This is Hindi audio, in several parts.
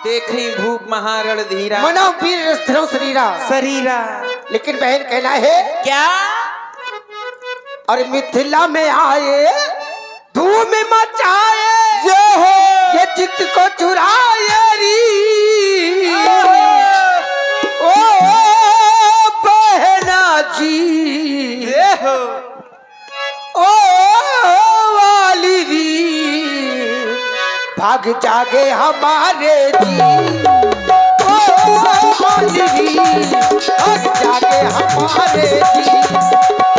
देखी भूप महारण धीरा मनो वीर स्थिरो शरीरा शरीरा। लेकिन बहन कहना है क्या? और मिथिला में आए धूम मचाए जो हो ये चित्त को चुराए री ओ बहना जी ये हो ओ वाली री भाग जागे हमारे जी ओ वाली री भाग जागे हमारे जी।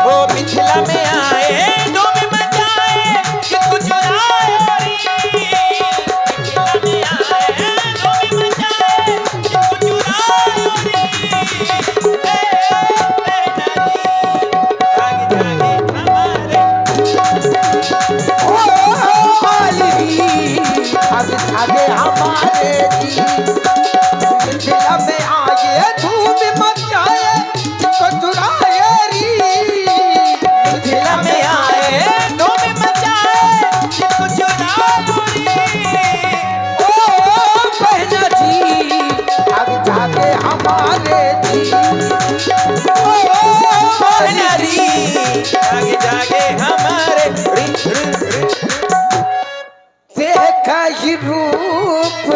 वो मिथिला में आए धूम मचाए चित्त चुराए री। मिथिला में आए धूम मचाए चित्त चुराए री। भाग जागे हमारे ओ वाली री भाग जागे हमारे जी। मिथिला में आए धूम मचाए चित्त चुराए री मिथिला में आए धूम मचाए चित्त चुराए री। ओ बहना जी भाग जागे हमारे जी ओ बहना जी जागे जागे हमारे देख ही रूप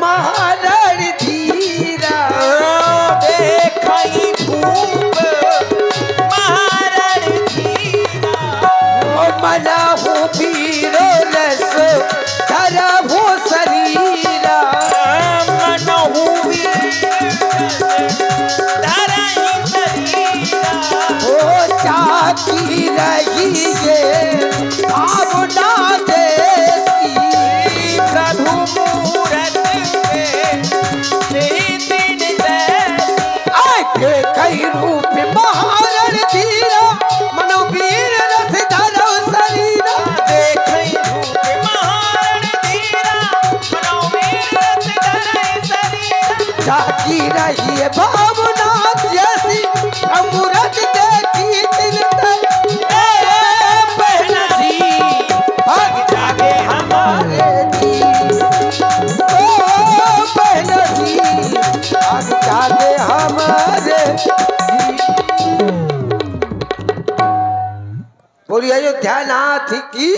महारण धीरा देखई भूप महारण धीरा। ओ मना हो वीरो लस धरा हो शरीरा मनहु वीर धरई शरीरा। ओ चाची रही ये भावना देसी प्रभु मूरत पे दिन आए कई रूप महारण धीरा मनोवीर रस धरो शरीरा देखई भूप महारण धीरा मनोवीर धरई शरीरा। जागी रही है भावना जैसी अमृत देखी दिल तक बहना जी भाग जागे हमारे जी ओ बहना जी भाग जागे हमारे बोलिए अयोध्या नाथ की।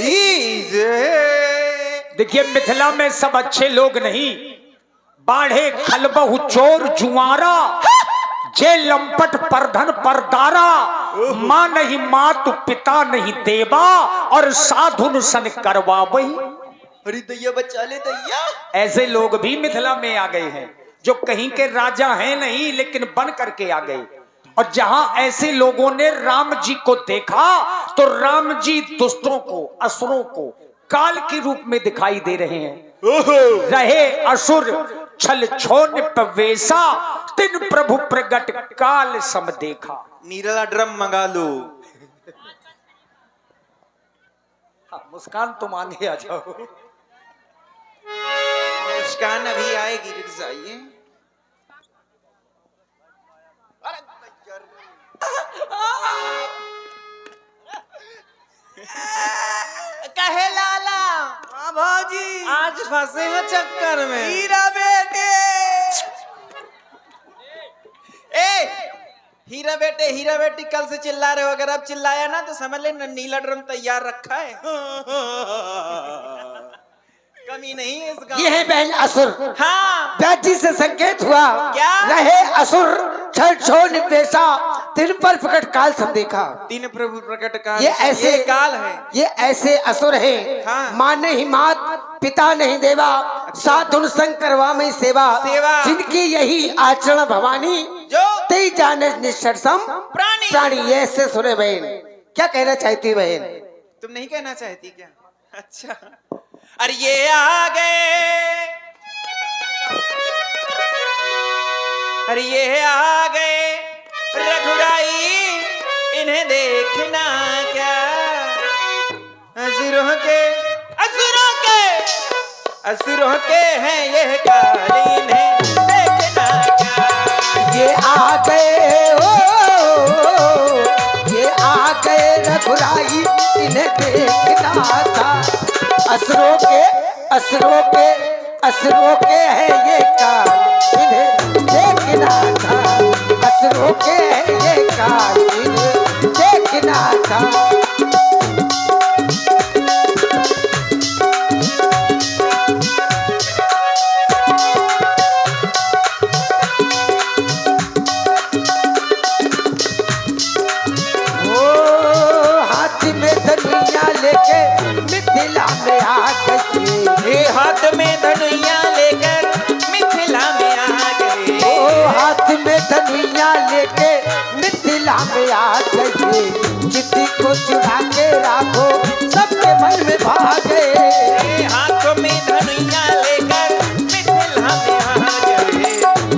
देखिए मिथिला में सब अच्छे लोग नहीं, बाढ़े खलबहु चोर जुआरा जे लंपट परधन परदारा माँ नहीं मात पिता नहीं देवा और साधुन सन करवावई। अरे दैया बचा ले दैया। ऐसे लोग भी मिथिला में आ गए हैं जो कहीं के राजा हैं नहीं लेकिन बन करके आ गए। और जहां ऐसे लोगों ने राम जी को देखा तो राम जी दुष्टों को असुरों को काल के रूप में दिखाई दे रहे हैं। रहे असुर छल छोन पवेशा तिन प्रभु प्रगट काल सम देखा। नीरला ड्रम मंगा लो। हाँ, मुस्कान तुम आगे आ जाओ। मुस्कान अभी आएगी, रुक जाइए। कहे लाला हाँ भाजी आज फंसे हैं चक्कर में। हीरा बेटे हीरा बेटी कल से चिल्ला रहे हो, अगर अब चिल्लाया ना तो समझ लेना नीला ड्रम तैयार रखा है। कमी नहीं है इसका। ये है बहन असुर। हाँ व्याजी से संकेत हुआ क्या? रहे असुर छल छोड़ पेशा तिन पर प्रकट काल सब देखा। तीन प्रभु प्रकट काल। ये ऐसे काल है। ये ऐसे असुर है हाँ। माँ नहीं मात पिता नहीं देवा साधुन संग करवा में सेवा जिनकी यही आचरण भवानी जो तेई जाने निश्चरसम प्राणी ऐसे सुने बहन। क्या कहना चाहती बहन? तुम नहीं कहना चाहती क्या? अच्छा अरे ये आ गए, अरे ये आ गए रघुराई, इन्हें देखना क्या? असुरों के हैं ये काल, इन्हें देखना क्या? ये आ गए ये आ गए रघुराई, इन्हें देखना था। असुरों के असुरों के है ये काल, इन्हें देखना था। असुरों के है ये काल, इन्हें देखना था। मिथिला में आ गए, हाथ में धनुया लेकर मिथिला में आ गए। ओ हाथ में धनुया लेके मिथिला में आ गए। चिट्ठी को चुरा के राखो सबके मन में भागे। हाथ में धनुया लेकर मिथिला में आ गए।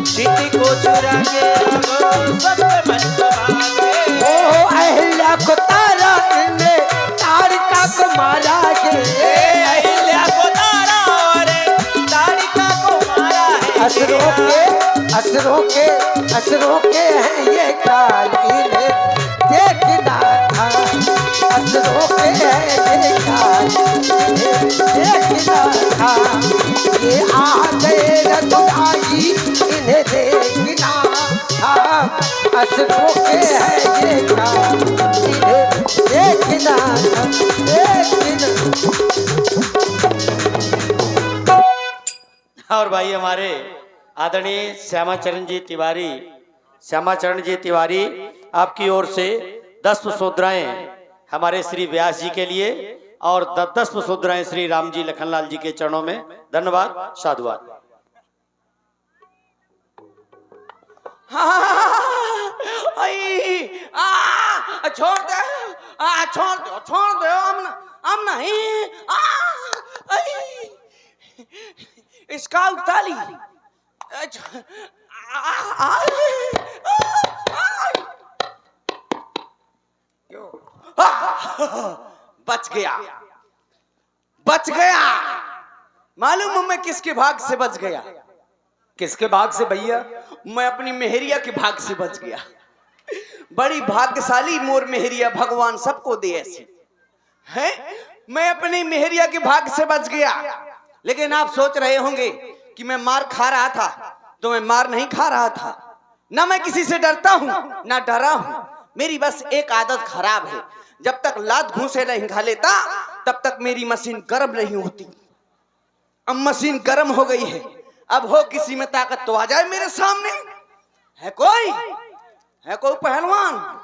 चिट्ठी को चुरा के राखो सबके मन में भागे। ओ अहिल्या को तारा ने तारिका को मारा है। अहिल्या को तारा और तारिका को मारा है। असुरों के हैं ये काल, इन्हें देखना था। असुरों के हैं ये काल, इन्हें देखना था। ये आ गए रघुराई, इन्हें देखना था। असुरों के हैं ये काल, इन्हें देखना था, देखना। और भाई हमारे आदरणीय श्यामाचरण जी तिवारी आपकी ओर से 10 पुष्पोद्राएं हमारे श्री व्यास जी के लिए और 10 पुष्पोद्राएं श्री राम जी लखनलाल जी के चरणों में। धन्यवाद, साधुवाद। छोड़ दो, छोड़ दो, हम नहीं। इसका उताली बच गया। मालूम मैं किसके भाग से बच गया? किसके भाग से भैया? मैं अपनी मेहरिया के भाग से बच गया। बड़ी भाग्यशाली मोर मेहरिया, भगवान सबको दे ऐसी है। मैं अपनी मेहरिया के भाग से बच गया। लेकिन आप सोच रहे होंगे कि मैं मार खा रहा था, तो मैं मार नहीं खा रहा था। ना मैं किसी से डरता हूं, ना डरा हूं। मेरी बस एक आदत खराब है, जब तक लात घूंसे नहीं खा लेता तब तक मेरी मशीन गर्म नहीं होती। अब मशीन गर्म हो गई है, अब हो किसी में ताकत तो आ जाए मेरे सामने। है कोई पहलवान?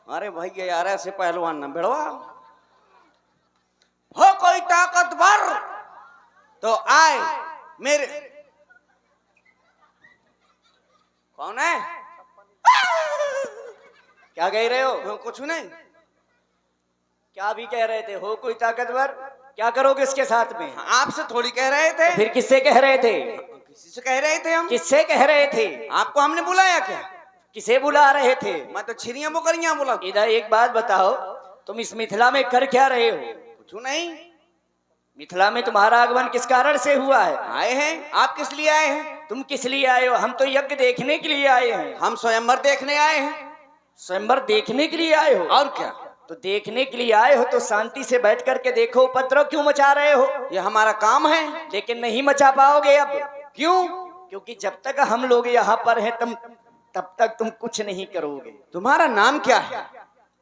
अरे भाई यार, ऐसे पहलवान ना भिड़वा। हो कोई ताकतवर तो आए मेरे। कौन है? क्या कह रहे हो? कुछ नहीं। क्या भी कह रहे थे? हो कोई ताकतवर? क्या करोगे इसके साथ में? आपसे थोड़ी कह रहे थे। फिर किससे कह रहे थे? किसी से कह रहे थे हम। किससे कह रहे थे? आपको हमने बुलाया क्या? किसे बुला रहे थे? मैं तो छिरियां मुकरियां बुला। इधर एक बात बताओ, तुम इस मिथिला में कर क्या रहे हो? कुछ नहीं। मिथिला में तुम्हारा आगमन किस कारण से हुआ है? आए हैं। आप किस लिए आए हैं? तुम किस लिए आए हो? हम तो यज्ञ देखने के लिए आए हैं। हम स्वयंवर देखने आए हैं। स्वयंवर देखने के लिए आए हो? और क्या? तो देखने के लिए आए हो तो शांति से बैठ करके देखो, उपद्रव क्यों मचा रहे हो? ये हमारा काम है। लेकिन नहीं मचा पाओगे अब। क्यों? क्योंकि जब तक हम लोग यहाँ पर हैं तब तक तुम कुछ नहीं करोगे। तुम्हारा नाम क्या है?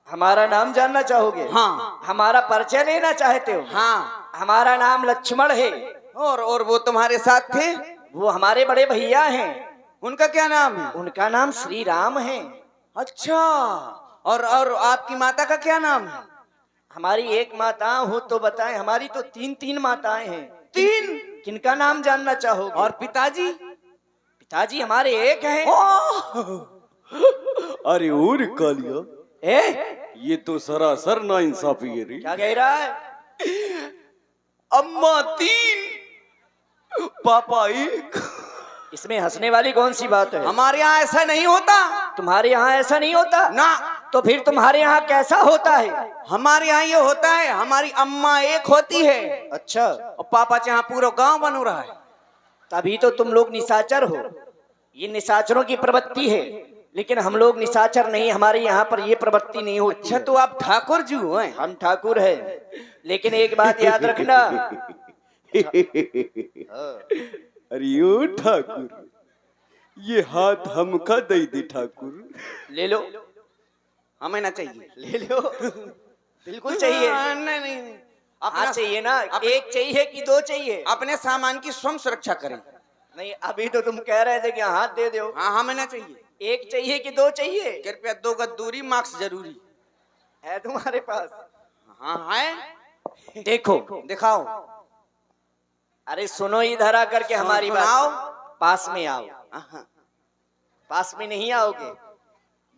हमारा नाम जानना चाहोगे? हाँ। हमारा परिचय लेना चाहते हो? हाँ। हमारा नाम लक्ष्मण है। और वो तुम्हारे साथ थे? वो हमारे बड़े भैया हैं। उनका क्या नाम है? उनका नाम श्री राम है। अच्छा। और आपकी माता का क्या नाम है? हमारी एक माता हो तो बताएं। हमारी तो तीन माताएं हैं। 3? किनका नाम जानना चाहोगे? और पिताजी? पिताजी हमारे एक हैं। अरे और कालिया, ये तो सरासर ना इंसाफी है रे। क्या कह रहा है? अम्मा 3, पापा 1। इसमें हंसने वाली कौन सी बात है? हमारे यहाँ ऐसा नहीं होता। तुम्हारे यहाँ ऐसा नहीं होता ना। तो फिर तुम्हारे यहाँ कैसा होता है? हमारे यहाँ ये होता है, हमारी अम्मा एक होती है। अच्छा। और पापा यहाँ पूरा गांव बन रहा है। तभी तो तुम लोग निशाचर हो। ये निशाचरों की प्रवृत्ति है। लेकिन हम लोग निशाचर नहीं, हमारे यहाँ पर ये प्रवृत्ति नहीं होती। अच्छा तो आप ठाकुर जी हैं? हम ठाकुर है, लेकिन एक बात याद रखना। अरे ओ ठाकुर, ये हाथ हमका दे दे ठाकुर। ले लो, हमें ना चाहिए। ले लो, बिल्कुल चाहिए। नहीं नहीं, हाँ चाहिए ना, एक चाहिए कि दो चाहिए? अपने सामान की स्वयं सुरक्षा करें। नहीं, अभी तो तुम कह रहे थे कि हाथ दे दो। हाँ हमें ना चाहिए। एक चाहिए कि दो चाहिए? कृपया 2 गज दूरी, मार्क्स जरूरी है तुम्हारे पास? हाँ है। देखो, दिखाओ। अरे सुनो इधर आकर के हमारी सुनाओ। बात। पास में आओ। हाँ। पास में नहीं आओगे,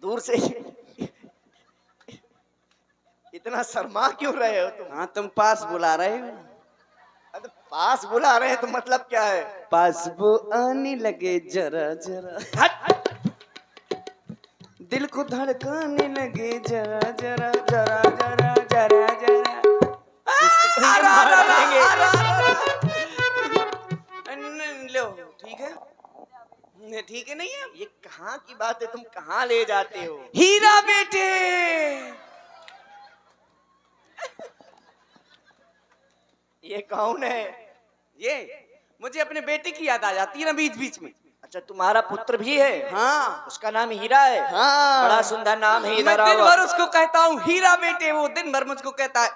दूर से। इतना शर्मा क्यों रहे हो तुम? हाँ तुम पास बुला रहे हो। अरे पास बुला रहे हैं तो मतलब क्या है? पास वो आने लगे जरा जरा, दिल को धड़काने लगे जरा जरा जरा जरा जरा जरा। लो ठीक है, ठीक है नहीं है? ये कहाँ की बात है, तुम कहाँ ले जाते हो? हीरा बेटे, ये कौन है? ये मुझे अपने बेटे की याद आ जाती है ना बीच बीच में। अच्छा तुम्हारा पुत्र भी है? हाँ उसका नाम हीरा है? हाँ बड़ा सुंदर नाम है। मैं इधर दिन आओ। भर उसको कहता हूँ हीरा बेटे, वो दिन भर मुझको कहता है।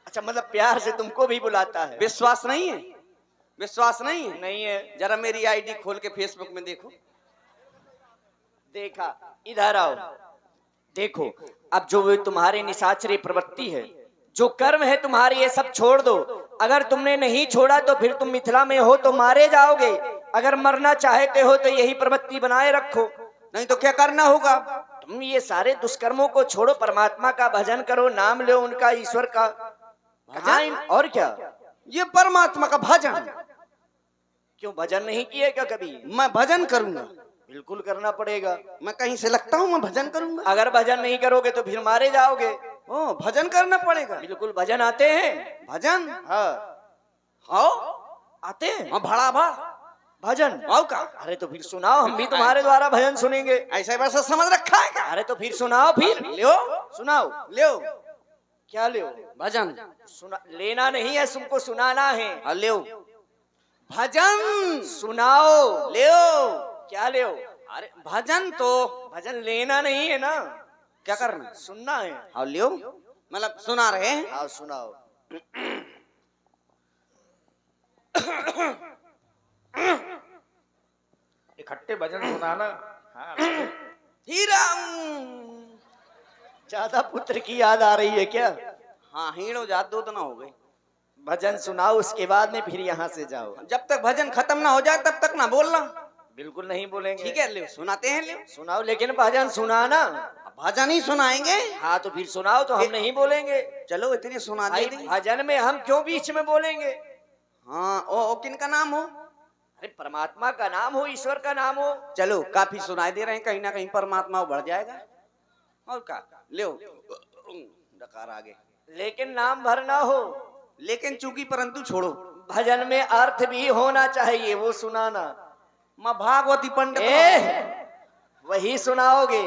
अच्छा मतलब प्यार से तुमको भी बुलाता है? विश्वास नहीं है? विश्वास नहीं है? नहीं है। जरा मेरी आईडी खोल के फेसबुक में देखो। देखा, इधर आओ। देखो, अब जो वो तुम्हारे निशाचरी प्रवृत्ति है, जो कर्म है तुम्हारे, ये सब छोड़ दो। अगर तुमने नहीं छोड़ा तो फिर तुम मिथिला में हो तो मारे जाओगे। अगर मरना चाहते हो तो यही प्रवृत्ति बनाए रखो। नहीं तो क्या करना होगा? तुम ये सारे दुष्कर्मों को छोड़ो, परमात्मा का भजन करो, नाम लो उनका, ईश्वर का। भजन? और क्या? ये परमात्मा का भजन। क्यों भजन नहीं किए क्या कभी? मैं भजन करूंगा, बिल्कुल करना पड़ेगा। मैं कहीं से लगता हूँ मैं भजन करूंगा? अगर भजन नहीं करोगे तो फिर मारे जाओगे। ओ भजन करना पड़ेगा। बिल्कुल भजन आते हैं। भजन? हाँ हाँ आते हैं हाँ, भड़ा भड़ भजन। आओ का? अरे तो फिर सुनाओ, हम भी तुम्हारे द्वारा भजन सुनेंगे। ऐसा वैसा समझ रखा है क्या? अरे तो फिर सुनाओ, फिर लियो सुनाओ। लियो क्या ले? भजन। सुना लेना नहीं है, तुमको सुनाना है। हाँ लियो भजन। सुनाओ। लियो क्या ले? अरे भजन तो भजन लेना नहीं है ना, क्या करना? सुनना है। हाँ लियो, मतलब सुना रहे हैं। हाँ सुनाओ। इकट्ठे भजन सुनाना। हाँ हीरा। ज्यादा पुत्र की याद आ रही है क्या? हाँ हीरो जात दो तो ना हो गए। भजन सुनाओ, उसके बाद में फिर यहाँ से जाओ। जब तक भजन खत्म ना हो जाए तब तक ना बोलना। बिल्कुल नहीं बोलेंगे। ठीक है लियो, सुनाते हैं लियो। सुनाओ, लेकिन भजन सुनाना। भजन ही सुनाएंगे। हाँ तो फिर सुनाओ, तो हम नहीं बोलेंगे। चलो इतनी सुना भाई दी। भजन में हम क्यों बीच में बोलेंगे? हाँ ओ किनका नाम हो? अरे परमात्मा का नाम हो, ईश्वर का नाम हो। चलो काफी सुनाई दे रहे हैं, कहीं ना कहीं परमात्मा बढ़ जाएगा। और का लियो डकार आगे, लेकिन नाम भर ना हो। लेकिन चूंकि परंतु छोड़ो। भजन में अर्थ भी होना चाहिए, वो सुनाना। माँ भागवती पंडित। वही सुनाओगे।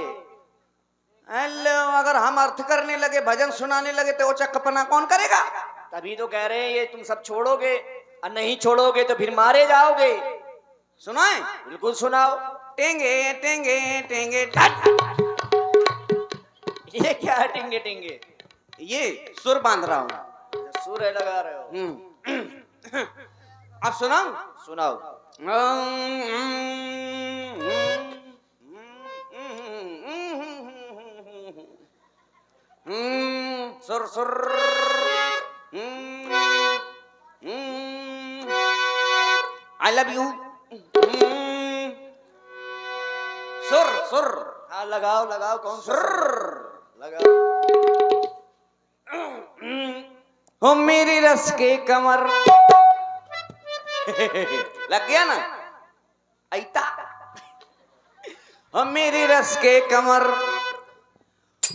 हेलो, अगर हम अर्थ करने लगे, भजन सुनाने लगे तो वो चक्कपना कौन करेगा? तभी तो कह रहे हैं ये तुम सब छोड़ोगे, और नहीं छोड़ोगे तो फिर मारे जाओगे। सुनाए? बिल्कुल सुनाओ। टेंगे टेंगे टेंगे। ये क्या है टिंगे टिंगे? ये सुर बांध रहा हूँ। सुर लगा रहे हो? अब सुनाओ। सुनाओ। सुर सुर। I love you. सुर सुर। हाँ लगाओ लगाओ। कौन सा सुर लगाओ? हो मेरी रस के कमर। लग गया ना? ऐता। हो मेरी रस के कमर,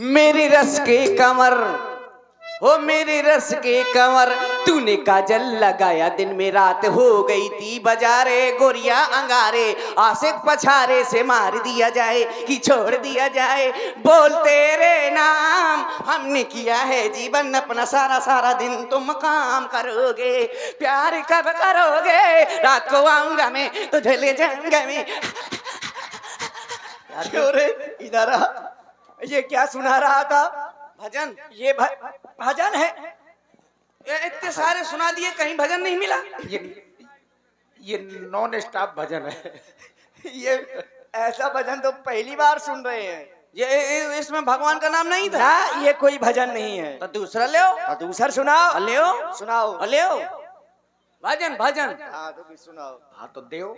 मेरी रस के कमर, हो मेरे रस के कंवर, तूने काजल लगाया दिन में रात हो गई थी बाजारे, गोरिया अंगारे आशिक पछारे से मार दिया जाए कि छोड़ दिया जाए, बोल तेरे नाम हमने किया है जीवन अपना सारा सारा दिन तुम काम करोगे, प्यार कब करोगे, रात को आऊंगा मैं तुझे ले जाऊंगा मैं। इधर आ। ये क्या सुना रहा था? भजन ये भजन है? इतने सारे सुना दिए, कहीं भजन नहीं मिला। ये नॉन स्टॉप भजन है। ये ऐसा भजन तो पहली बार सुन रहे हैं। ये इसमें भगवान का नाम नहीं था। ना, ये कोई भजन नहीं है। तो दूसरा ले आओ। तो दूसरा सुनाओ। ले आओ, सुनाओ। ले आओ। भजन भजन। हाँ तो भी सुनाओ। हाँ तो देव।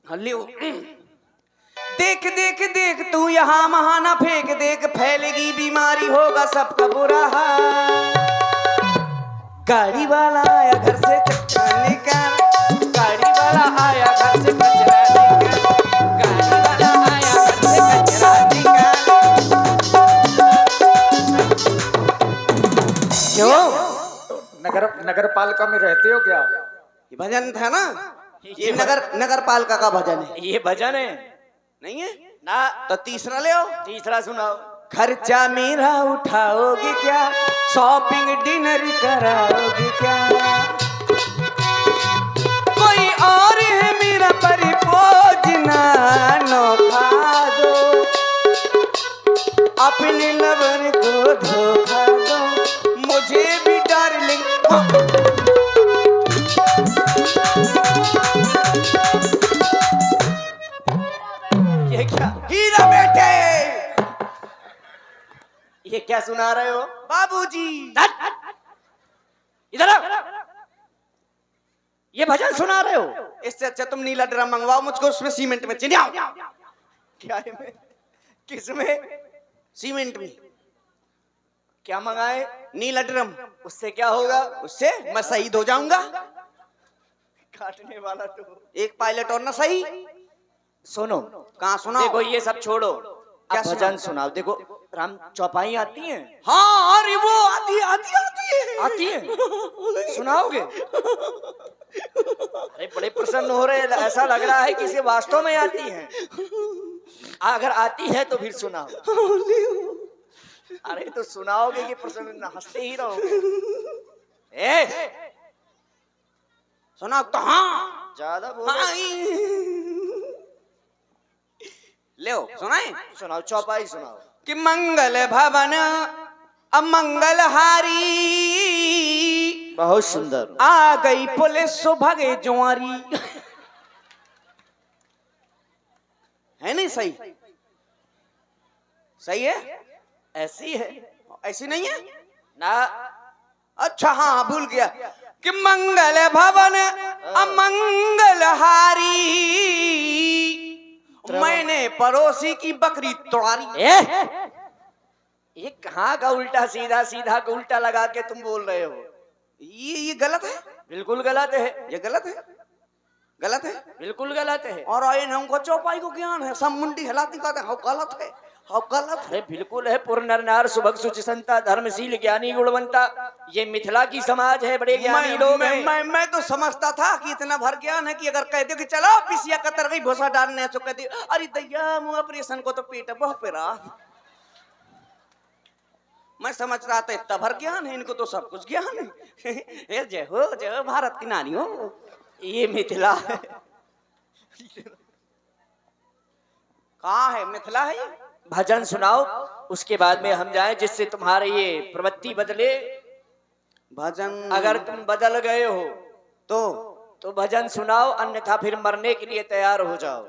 ले आओ। देख देख देख तू यहाँ महाना फेंक देख, फैलेगी बीमारी होगा सबका बुरा हाल। गाड़ी वाला आया घर से कचरा निकाल, गाड़ी वाला आया घर से कचरा निकाल, गाड़ी वाला आया घर से कचरा निकाल। क्यों? नगर पालिका में रहते हो क्या? ये भजन था ना, ये नगर पालिका का भजन है। ये भजन है? नहीं है ना। तो तीसरा ले आओ। तीसरा सुनाओ। खर्चा मेरा उठाओगे क्या, शॉपिंग डिनर कराओगे क्या, कोई और है मेरा परिपोजना, नौखा दो अपने लवर को धोखा दो, मुझे भी डार्लिंग। ये क्या? हीरा बेटे, ये क्या सुना रहे हो? बाबूजी। इधर आओ। ये भजन सुना रहे हो? इससे अच्छा तुम नीला ड्रम मंगवाओ मुझको, उसमें सीमेंट में चिन्हाओ। क्या है में? किसमें? सीमेंट में क्या मंगाए? नीला ड्रम। उससे क्या होगा? उससे मैं शहीद हो जाऊंगा। काटने वाला तो। एक पायलट और ना सही। सुनो, कहाँ सुना? देखो ये सब छोड़ो, क्या अब भजन सुनाओ। देखो राम चौपाई आती है? हाँ, अरे वो आती है। आती है? सुनाओगे? अरे बड़े प्रसन्न हो रहे हैं, ऐसा लग रहा है कि इसे वास्तव में आती है। अगर आती है तो फिर सुनाओ। अरे तो सुनाओगे कि प्रसन्न हंसते ही रहोगे? सुना तो हाँ, ज्यादा बोलो। हाँ। ले सुनाए। सुनाओ, चौपाई सुनाओ। कि मंगल भवन अमंगल हारी, बहुत सुंदर। आ गई पुलिस सो भगे जुआरी। है नहीं सही? सही है? ऐसी है? ऐसी नहीं है ना। अच्छा हाँ, भूल गया कि मंगल भवन अमंगल हारी, मैंने पड़ोसी की बकरी तोड़ारी। ये कहाँ का उल्टा सीधा, सीधा का उल्टा लगा के तुम बोल रहे हो? ये गलत है। बिल्कुल गलत है। ये गलत है, गलत है, बिल्कुल गलत है। और आए हमको चौपाई को ज्ञान है, सब मुंडी हिलाती कहते हैं गलत है, हाँ गलत है। अरे बिल्कुल है। पुर नर नार सुभग सुचि संता, धर्मशील ज्ञानी गुणवंता। ये मिथिला की समाज है, बड़े ज्ञानी लोग हैं। मैं तो समझता था कि इतना भर ज्ञान है कि अगर कह दो कि चलो पिसिया कतर गई भूसा डालने, तो कहती अरे दैया मुँह ऑपरेशन को तो पेट बहुत पेरा। मैं समझ रहा था इतना भर ज्ञान है, इनको तो सब कुछ ज्ञान है। जय हो भारत की नानी हो। ये मिथिला है। कहाँ है मिथिला है ये? भजन सुनाओ, उसके बाद में हम जाएं, जिससे तुम्हारे ये प्रवृत्ति बदले। भजन अगर तुम बदल गए हो तो भजन सुनाओ, अन्यथा फिर मरने के लिए तैयार हो जाओ,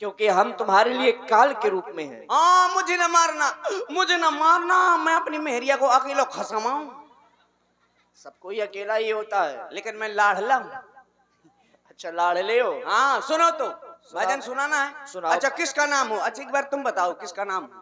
क्योंकि हम तुम्हारे लिए काल के रूप में हैं। हाँ, मुझे न मारना, मुझे न मारना, मैं अपनी मेहरिया को अकेला खसमाऊं। सबको ही अकेला ही होता है। लेकिन मैं लाडला हूं। अच्छा, लाडले हो? हाँ सुनो तो, भजन सुनाना है। सुनाओ। अच्छा किसका नाम हो? अच्छा एक बार तुम बताओ किसका नाम हो?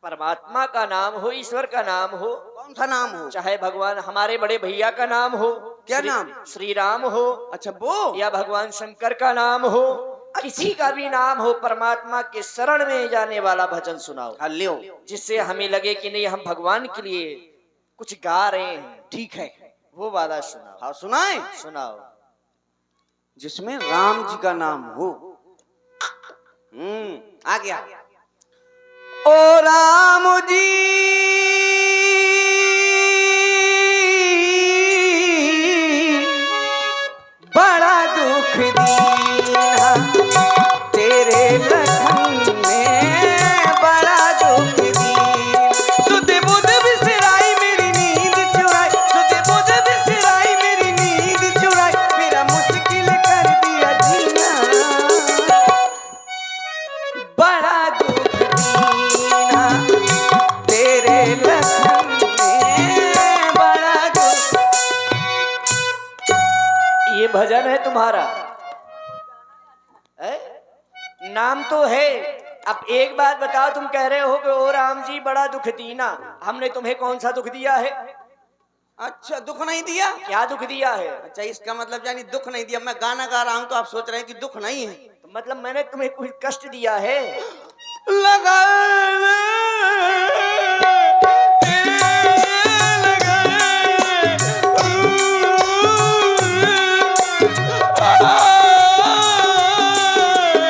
परमात्मा का नाम हो, ईश्वर का नाम हो, कौन सा नाम हो? चाहे भगवान हमारे बड़े भैया का नाम हो, क्या नाम? श्री राम हो, अच्छा वो, या भगवान शंकर का नाम हो, किसी का भी नाम हो, परमात्मा के शरण में जाने वाला भजन सुनाओ, हाँ लियो। जिससे हमें लगे कि नहीं, हम भगवान के लिए कुछ गा रहे हैं, ठीक है, वो वाला सुनाओ। हाँ सुनाए, सुनाओ। जिसमें राम जी का नाम हो। आ गया। ओ राम जी बड़ा दुख दीना तेरे लखन में बड़ा दुख दीन। सुध बुध बिसराई मेरी नींद चुराई, सुध बुध बिसराई मेरी नींद चुराई, मेरा मुश्किल कर दिया जीना बड़ा दुख दीना तेरे लखन में बड़ा दुख। ये भजन है तुम्हारा है? नाम तो है। अब एक बात बताओ, तुम कह रहे हो कि ओ राम जी बड़ा दुख दीना, हमने तुम्हें कौन सा दुख दिया है? अच्छा, दुख नहीं दिया? क्या दुख दिया है? अच्छा, इसका मतलब यानी दुख नहीं दिया। मैं गाना गा रहा हूं तो आप सोच रहे हैं कि दुख नहीं है। तो मतलब मैंने तुम्हें कोई कष्ट दिया है? लगा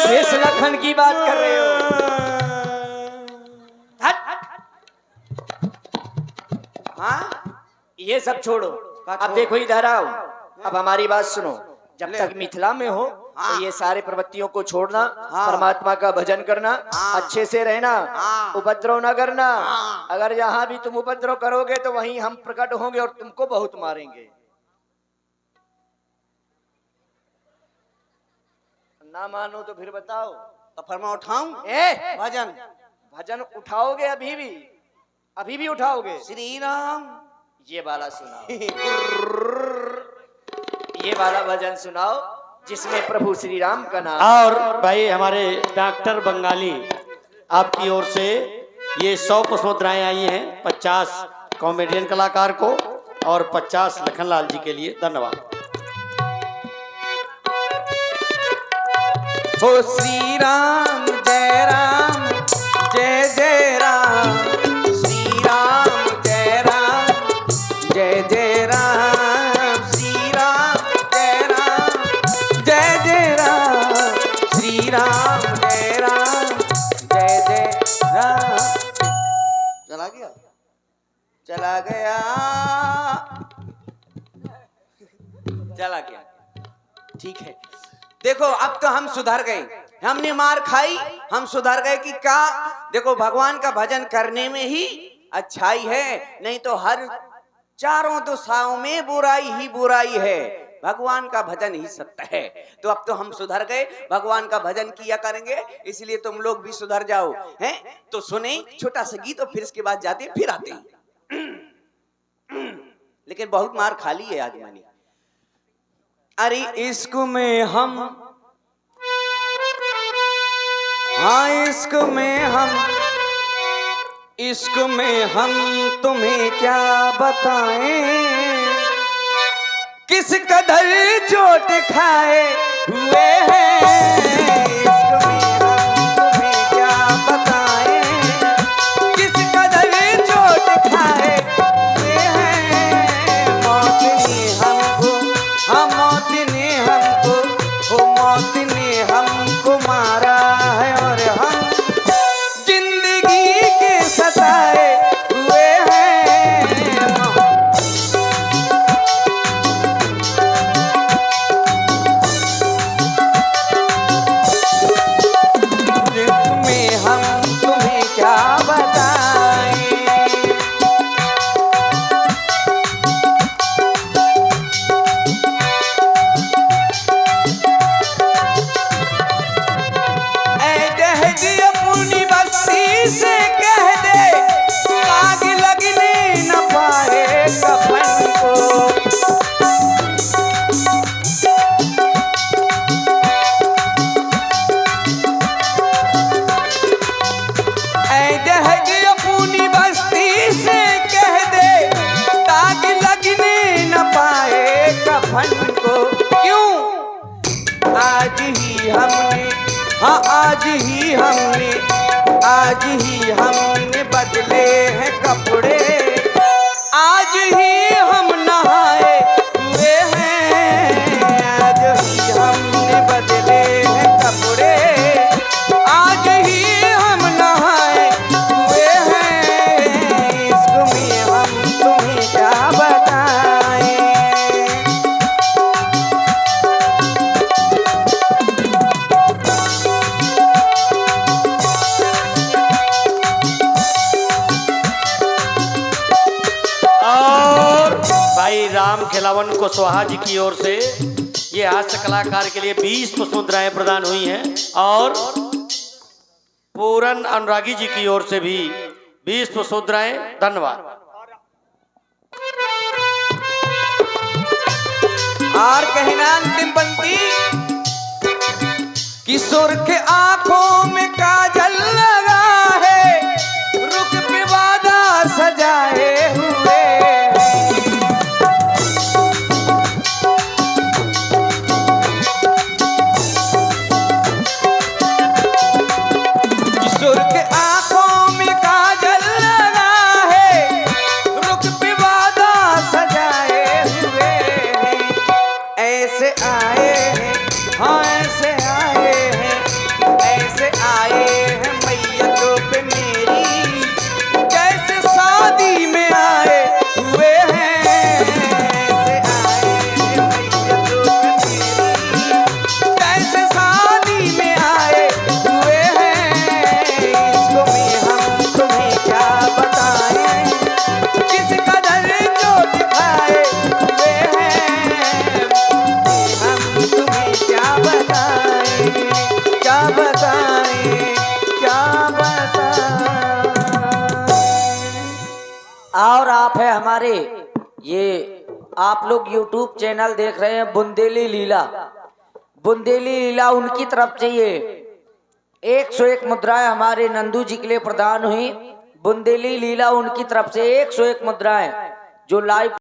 किस लखन की बात कर रहे हो? हट। हाँ, ये सब छोड़ो, अब छोड़ो? देखो इधर आओ। अब हमारी बात सुनो। जब ले। तक मिथिला में हो हाँ। तो ये सारे प्रवृत्तियों को छोड़ना, हाँ। परमात्मा का भजन करना, हाँ। अच्छे से रहना, हाँ। उपद्रव न करना। हाँ। अगर यहाँ भी तुम उपद्रव करोगे तो वहीं हम प्रकट होंगे और तुमको बहुत मारेंगे। ना मानो तो फिर बताओ। तो फिर मैं उठाऊं भजन? भजन उठाओगे? अभी भी उठाओगे? श्री राम ये वाला सुनाओ। ये वाला भजन सुनाओ जिसमें प्रभु श्री राम का नाम। और भाई हमारे डॉक्टर बंगाली आपकी ओर से ये 100 पुष्पमुद्राएं आई हैं 50 कॉमेडियन कलाकार को और 50 लखनलाल जी के लिए। धन्यवाद। हो श्री राम जय जय राम, श्री राम जय जय राम, श्री राम जय जय राम, श्री राम जय राम। चला गया, चला गया, चला गया। ठीक है, देखो अब तो हम सुधर गए। हमने मार खाई, हम सुधर गए कि क्या? देखो, भगवान का भजन करने में ही अच्छाई है, नहीं तो हर चारों दिशाओं में बुराई ही बुराई है। भगवान का भजन ही सत्य है। तो अब तो हम सुधर गए, भगवान का भजन किया करेंगे, इसलिए तुम लोग भी सुधर जाओ। हैं तो सुने छोटा सा गीत और फिर इसके बाद जाते फिर आते हैं। लेकिन बहुत मार खा ली है आज मैंने। अरे इश्क में हम, हाँ इश्क में हम तुम्हें क्या बताएं, किस कदर चोट खाए हुए हैं। इश्क में हम तुम्हें क्या बताएं, किस कदर चोट खाए हुए हैं। मौत ने हमको, हाँ मौत ने हमको, वो मौत ने हमको मारा है और हम जिंदगी के सताए हुए हैं। जिसमें हम तुम्हें क्या बताएं। अपनी बस्ती से कह दे, आग लगने न पाए कफन को। अपनी बस्ती से कह दे, आग लगने न पाए कफन को। क्यों? आज ही हमने, हाँ आज ही हमने बदले हैं कपड़े, आज ही हम नहाए हुए हैं, आज ही हमने बदले हैं कपड़े, आज ही हम नहाए हुए हैं, इसको में हम तुम्हें क्या बताएं। और भाई राम खिलावन कुशवाहा जी की ओर से ये हास्य कलाकार के लिए 20 पुष्प मुद्राएं प्रदान हुई हैं और पूरन अनुरागी जी की ओर से भी 20 पुष्प मुद्राएं। धन्यवाद। और कहना अंतिम पंक्ति, किशोर के आंखों में काजल लगा है, रुख पे वादा सजाए हुए हैं। किशोर के आंखों में काजल लगा है, रुख पे वादा सजाए हुए हैं। ऐसे आए हैं, हाँ ऐसे आए हैं, ऐसे आए हैं मैयतों पे मेरी, जैसे शादी में आए हुए हैं। ऐसे आए हैं मैयतों पे मेरी, जैसे शादी में आए हुए हैं, इसको में हम तुम्हें क्या बताएं, किस कदर जो दिखाए हुए हैं, हम तुम्हें क्या बताएं, क्या बताएं, क्या बताएं। और आप है हमारे, ये आप लोग YouTube चैनल देख रहे हैं बुंदेली लीला, बुंदेली लीला उनकी तरफ से ये 101 मुद्राएं हमारे नंदू जी के लिए प्रदान हुई। बुंदेली लीला उनकी तरफ से 101 मुद्राएं जो लाइव